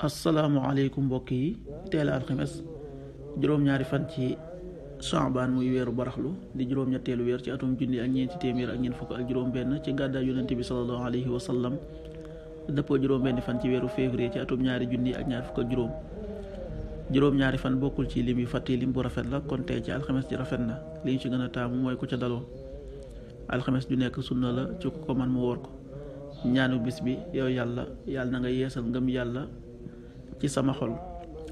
asalaamaaleykum mbokk yi, teel alxames juróom-ñaari fan ci Shaabaan muy weeru baraxlu di juróom-ñetteelu weer ci atum junni ak ñeenti téeméer ak ñeent fukk ak juróom-benn ci gàddaay yonent bi sallallahu alayhi wa sallam, dëppoo juróom-benn fan ci weeru février ci atum ñaari junni ak ñaar fukk ak juróom-ñaari fan bokkul ci lim yu fàtte lim bu rafet la, kon tey ci alxames ji rafet na. li ñu ci gën a taamu mooy ku ca daloo. alxames ju nekk sunna la ci ku ko man mu woor ko. ñaanu bis bi: yow yàlla na nga yeesal ngëm yàlla ci sama xol.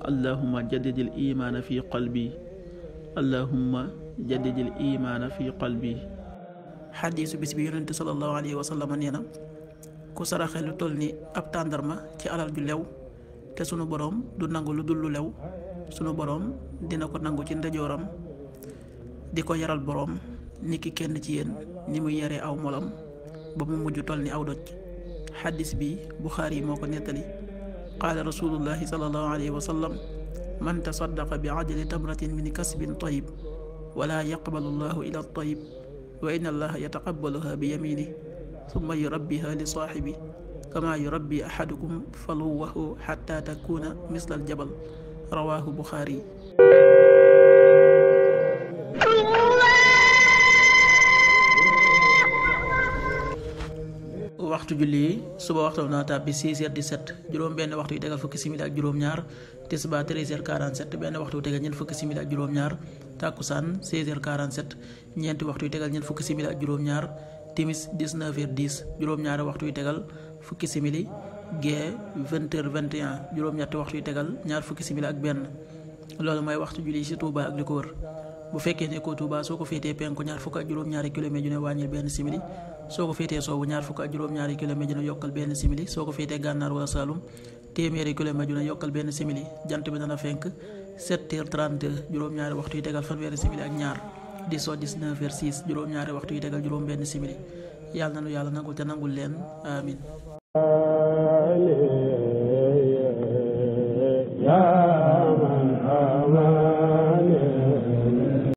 allahumma jaddidil imaana fi qalbi. allahumma jaddidil imaana fi qalbi. xadiisu bis bi yonente sallallahu alayhi wa sallam nee na: ku saraxe lu toll ni ab tàndarma ci alal ju lew te sunu boroom du nangu lu dul lu lew, sunu boroom dina ko nangu ci ndeyjooram di ko yaral boroom niki kenn ci yéen ni muy yaree aw molam ba mu mujj toll ni aw doj. xadis bi Buxaari moo ko nettali. qaala rasulullahi sallallahu alayhi wa sallam: man tasaddaqa bi adli tamratin min kasbin tayyib wala yaqbalu llahu ila tayyib wa inna allaha yataqabbaluha bi yaminihi summa yurabbiha li saaxibi kama yurabbi ahadukum faluwahu xatta takuna misla aljabal. rawaahu Buxaari. waxtu julli suba waxtu na tàbbi 6h17, juróom benn waxtu yu tegal fukki simili ak juróom-ñaar. tisbaar 13h47, benn waxtu yu tegal ñeent fukki simili ak juróom-ñaar. takkusaan 16h47, ñeenti waxtu yu tegal ñeent fukki simili ak juróom-ñaar. timis 19h10, juróom-ñaari waxtu yu tegal fukki simili. gee 20h21, juróom-ñetti waxtu yu tegal ñaar fukki simili ak benn. loolu mooy waxtu julli ci Touba ak li ko wër. bu fekkee ne ko Touba soo ko féetee penku ñaar fukk ak juróom-ñaari kilomètre ju ne wàññil benn simili. soo ko féetee soowu ñaar fukk ak juróom-ñaari kilomètre ju ne yokkal benn simili. soo ko féetee gànnaar wala Saalum téeméeri kilomètre ju ne yokkal benn simili. jant bi dana fenk 7h32, juróom-ñaari waxtu yu tegal fanweeri simili ak ñaar. di so 19h06, juróom-ñaari waxtu yu tegal juróom benn simili. yàlla na nu yàlla nangul te nangul leen, amin.